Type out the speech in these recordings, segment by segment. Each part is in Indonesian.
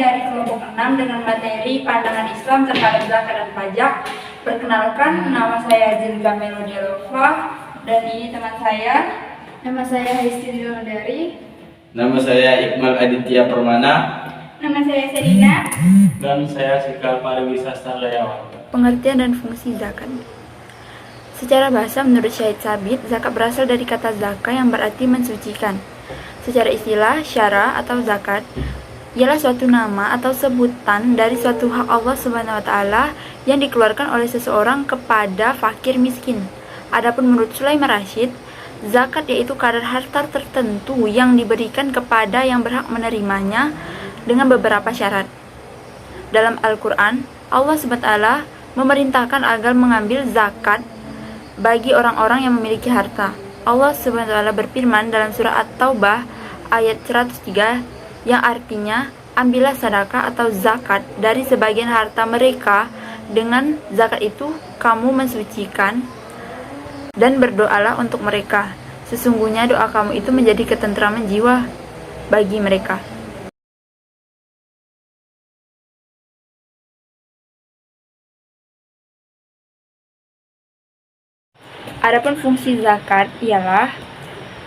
dari kelompok 6 dengan materi pandangan Islam terhadap zakat dan pajak. Perkenalkan, nama saya Zilga Melodialova dan ini teman saya. Nama saya Haisti Dilondari. Nama saya Iqmal Aditya Permana. Nama saya Selina. Dan saya Sikal Pariwisata Layawan. Pengertian dan fungsi zakat. Secara bahasa, menurut Syahid Sabit, zakat berasal dari kata zaka yang berarti mensucikan. Secara istilah, syara atau zakat ialah suatu nama atau sebutan dari suatu hak Allah SWT yang dikeluarkan oleh seseorang kepada fakir miskin. Adapun menurut Sulaiman Rashid, zakat yaitu kadar harta tertentu yang diberikan kepada yang berhak menerimanya dengan beberapa syarat. Dalam Al-Quran, Allah SWT memerintahkan agar mengambil zakat bagi orang-orang yang memiliki harta. Allah SWT berfirman dalam surah At-Taubah ayat 103 yang artinya, ambillah sedekah atau zakat dari sebagian harta mereka, dengan zakat itu kamu mensucikan, dan berdoalah untuk mereka. Sesungguhnya doa kamu itu menjadi ketentraman jiwa bagi mereka. Adapun fungsi zakat ialah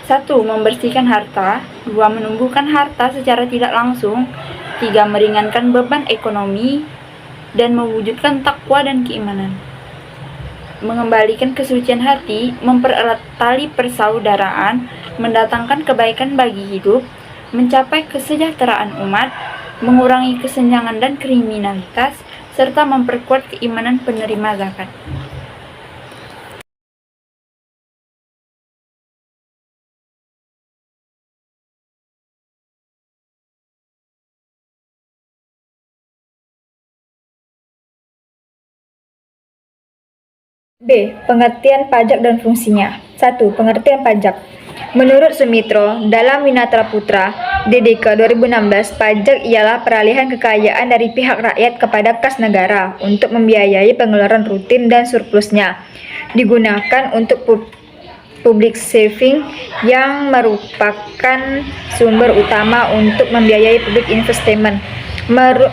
1. Membersihkan harta. 2. Menumbuhkan harta secara tidak langsung. 3. Meringankan beban ekonomi dan mewujudkan takwa dan keimanan. Mengembalikan kesucian hati, mempererat tali persaudaraan, mendatangkan kebaikan bagi hidup, mencapai kesejahteraan umat, mengurangi kesenjangan dan kriminalitas, serta memperkuat keimanan penerima zakat. B. Pengertian pajak dan fungsinya. 1. Pengertian pajak. Menurut Sumitro, dalam Winatra Putra, DDK 2016, pajak ialah peralihan kekayaan dari pihak rakyat kepada kas negara untuk membiayai pengeluaran rutin dan surplusnya. Digunakan untuk public saving yang merupakan sumber utama untuk membiayai public investment.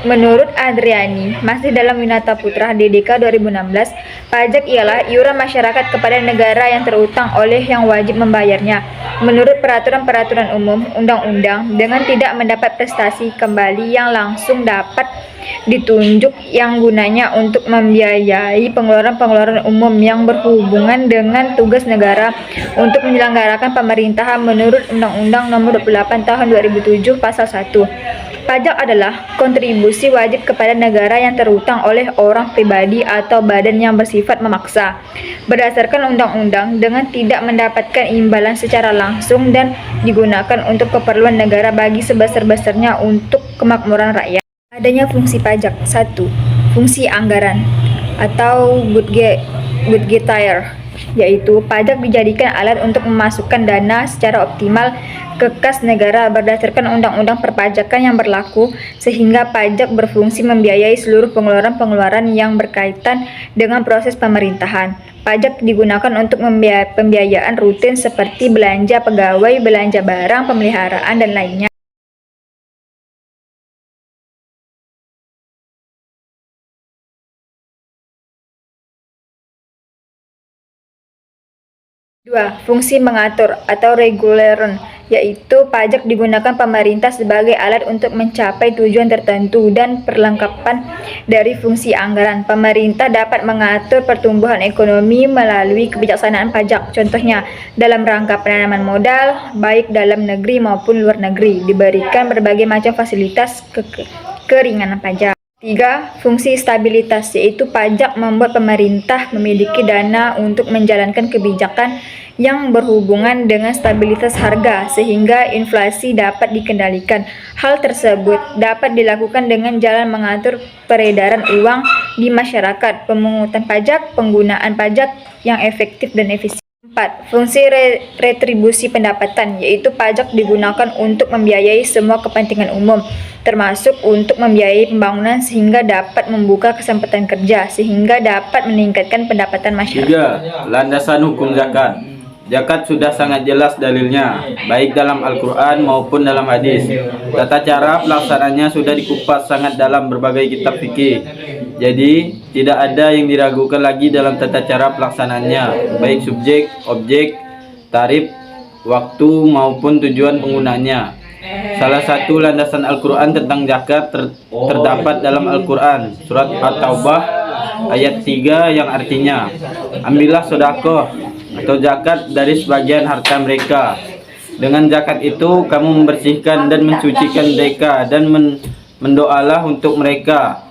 Menurut Adriani, masih dalam Winata Putra DDK 2016, pajak ialah iuran masyarakat kepada negara yang terutang oleh yang wajib membayarnya menurut peraturan-peraturan umum, undang-undang, dengan tidak mendapat prestasi kembali yang langsung dapat ditunjuk yang gunanya untuk membiayai pengeluaran-pengeluaran umum yang berhubungan dengan tugas negara untuk menyelenggarakan pemerintahan menurut Undang-Undang Nomor 28 Tahun 2007 Pasal 1. Pajak adalah kontribusi wajib kepada negara yang terutang oleh orang pribadi atau badan yang bersifat memaksa berdasarkan undang-undang dengan tidak mendapatkan imbalan secara langsung dan digunakan untuk keperluan negara bagi sebesar-besarnya untuk kemakmuran rakyat. Adanya fungsi pajak. 1. Fungsi anggaran atau budgetier, yaitu pajak dijadikan alat untuk memasukkan dana secara optimal ke kas negara berdasarkan undang-undang perpajakan yang berlaku, sehingga pajak berfungsi membiayai seluruh pengeluaran-pengeluaran yang berkaitan dengan proses pemerintahan. Pajak digunakan untuk pembiayaan rutin seperti belanja pegawai, belanja barang, pemeliharaan, dan lainnya. Dua, fungsi mengatur atau reguleran, yaitu pajak digunakan pemerintah sebagai alat untuk mencapai tujuan tertentu dan perlengkapan dari fungsi anggaran. Pemerintah dapat mengatur pertumbuhan ekonomi melalui kebijaksanaan pajak. Contohnya, dalam rangka penanaman modal, baik dalam negeri maupun luar negeri, diberikan berbagai macam fasilitas keringanan pajak. 3. Fungsi stabilitas, yaitu pajak membuat pemerintah memiliki dana untuk menjalankan kebijakan yang berhubungan dengan stabilitas harga sehingga inflasi dapat dikendalikan. Hal tersebut dapat dilakukan dengan jalan mengatur peredaran uang di masyarakat, pemungutan pajak, penggunaan pajak yang efektif dan efisien. 4. Fungsi retribusi pendapatan, yaitu pajak digunakan untuk membiayai semua kepentingan umum, termasuk untuk membiayai pembangunan sehingga dapat membuka kesempatan kerja, sehingga dapat meningkatkan pendapatan masyarakat. 3. Landasan hukum zakat. Zakat sudah sangat jelas dalilnya, baik dalam Al-Quran maupun dalam hadis. Tata cara pelaksananya sudah dikupas sangat dalam berbagai kitab fikih. Jadi, tidak ada yang diragukan lagi dalam tata cara pelaksanaannya, baik subjek, objek, tarif, waktu maupun tujuan penggunanya. Salah satu landasan Al-Quran tentang zakat terdapat dalam Al-Quran, surat At-Taubah ayat 3 yang artinya, ambillah sedekah atau zakat dari sebagian harta mereka. Dengan zakat itu kamu membersihkan dan mensucikan mereka dan mendoalah untuk mereka.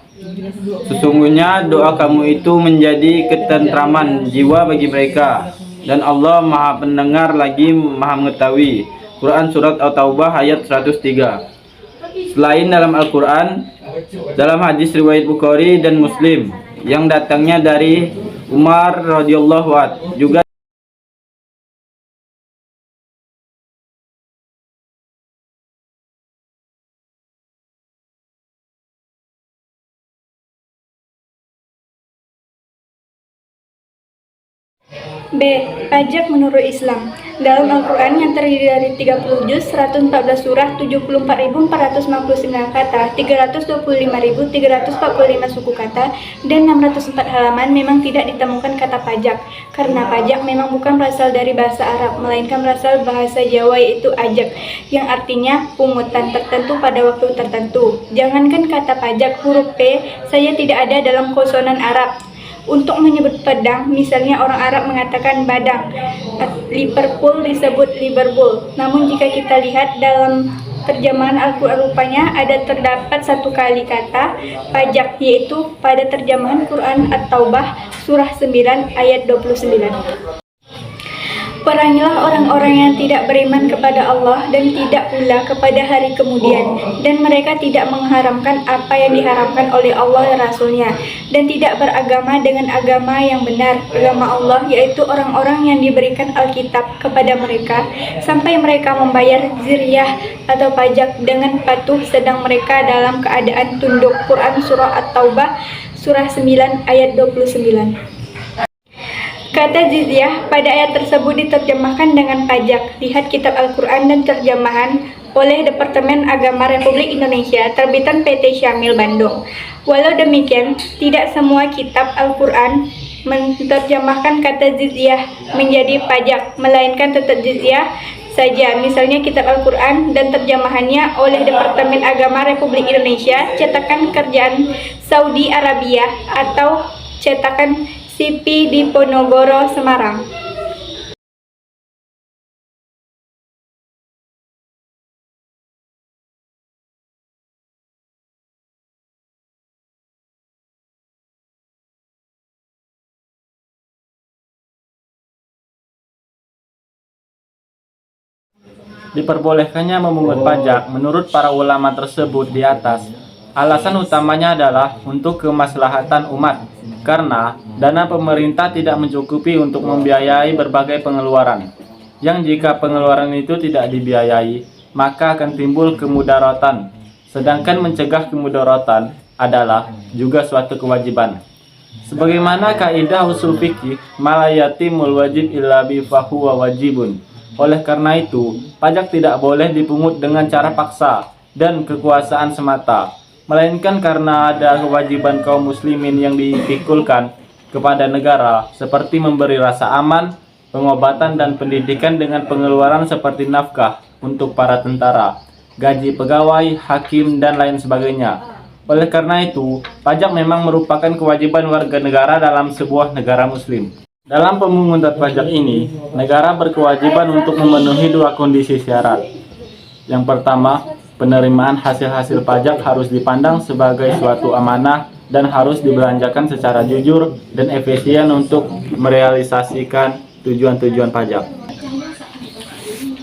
Sesungguhnya doa kamu itu menjadi ketentraman jiwa bagi mereka, dan Allah Maha Pendengar lagi Maha Mengetahui. Quran surat At-Taubah ayat 103. Selain dalam Al-Quran, dalam hadis riwayat Bukhari dan Muslim yang datangnya dari Umar radhiyallahu anhu juga B. Pajak menurut Islam. Dalam Al-Quran yang terdiri dari 30 juz, 114 surah, 74.459 kata, 325.345 suku kata, dan 604 halaman memang tidak ditemukan kata pajak. Karena pajak memang bukan berasal dari bahasa Arab, melainkan berasal bahasa Jawa yaitu ajak, yang artinya pungutan tertentu pada waktu tertentu. Jangankan kata pajak, huruf P saja tidak ada dalam konsonan Arab. Untuk menyebut pedang, misalnya orang Arab mengatakan badang, Liverpool disebut Liverpool. Namun jika kita lihat dalam terjemahan Al-Quran, rupanya terdapat satu kali kata pajak, yaitu pada terjemahan Quran At-Taubah surah 9 ayat 29. Perangilah orang-orang yang tidak beriman kepada Allah dan tidak pula kepada hari kemudian, dan mereka tidak mengharamkan apa yang diharamkan oleh Allah dan Rasulnya, dan tidak beragama dengan agama yang benar, agama Allah, yaitu orang-orang yang diberikan Alkitab kepada mereka, sampai mereka membayar ziryah atau pajak dengan patuh sedang mereka dalam keadaan tunduk. Quran surah At-Taubah surah 9 ayat 29. Kata jizyah pada ayat tersebut diterjemahkan dengan pajak. Lihat kitab Al-Quran dan terjemahan oleh Departemen Agama Republik Indonesia, terbitan PT Syamil Bandung. Walau demikian, tidak semua kitab Al-Quran menerjemahkan kata jizyah menjadi pajak, melainkan tetap jizyah saja. Misalnya kitab Al-Quran dan terjemahannya oleh Departemen Agama Republik Indonesia, cetakan kerjaan Saudi Arabia atau cetakan CP di Ponorogo, Semarang. Diperbolehkannya memungut pajak menurut para ulama tersebut di atas, alasan utamanya adalah untuk kemaslahatan umat, karena dana pemerintah tidak mencukupi untuk membiayai berbagai pengeluaran, yang jika pengeluaran itu tidak dibiayai, maka akan timbul kemudaratan. Sedangkan mencegah kemudaratan adalah juga suatu kewajiban. Sebagaimana kaidah usul fikih, malayatimul wajib illa bi fahuwa wajibun. Oleh karena itu, pajak tidak boleh dipungut dengan cara paksa dan kekuasaan semata, melainkan karena ada kewajiban kaum muslimin yang dipikulkan kepada negara, seperti memberi rasa aman, pengobatan dan pendidikan dengan pengeluaran seperti nafkah untuk para tentara, gaji pegawai, hakim, dan lain sebagainya. Oleh karena itu, pajak memang merupakan kewajiban warga negara dalam sebuah negara muslim. Dalam pemungutan pajak ini, negara berkewajiban untuk memenuhi dua kondisi syarat. Yang pertama, penerimaan hasil-hasil pajak harus dipandang sebagai suatu amanah dan harus dibelanjakan secara jujur dan efisien untuk merealisasikan tujuan-tujuan pajak.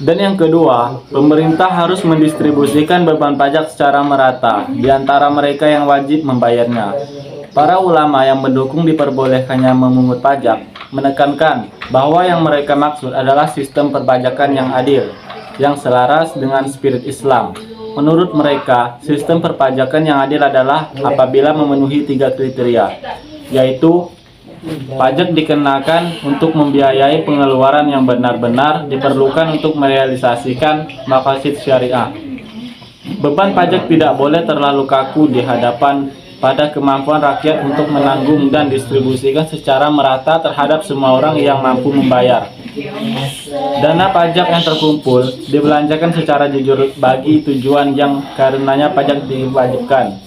Dan yang kedua, pemerintah harus mendistribusikan beban pajak secara merata di antara mereka yang wajib membayarnya. Para ulama yang mendukung diperbolehkannya memungut pajak menekankan bahwa yang mereka maksud adalah sistem perpajakan yang adil, yang selaras dengan spirit Islam. Menurut mereka, sistem perpajakan yang adil adalah apabila memenuhi 3 kriteria, yaitu Pajak dikenakan untuk membiayai pengeluaran yang benar-benar diperlukan untuk merealisasikan maqasid syariah. Beban pajak tidak boleh terlalu kaku di hadapan pada kemampuan rakyat untuk menanggung dan distribusikan secara merata terhadap semua orang yang mampu membayar. Dana pajak yang terkumpul dibelanjakan secara jujur bagi tujuan yang karenanya pajak diwajibkan.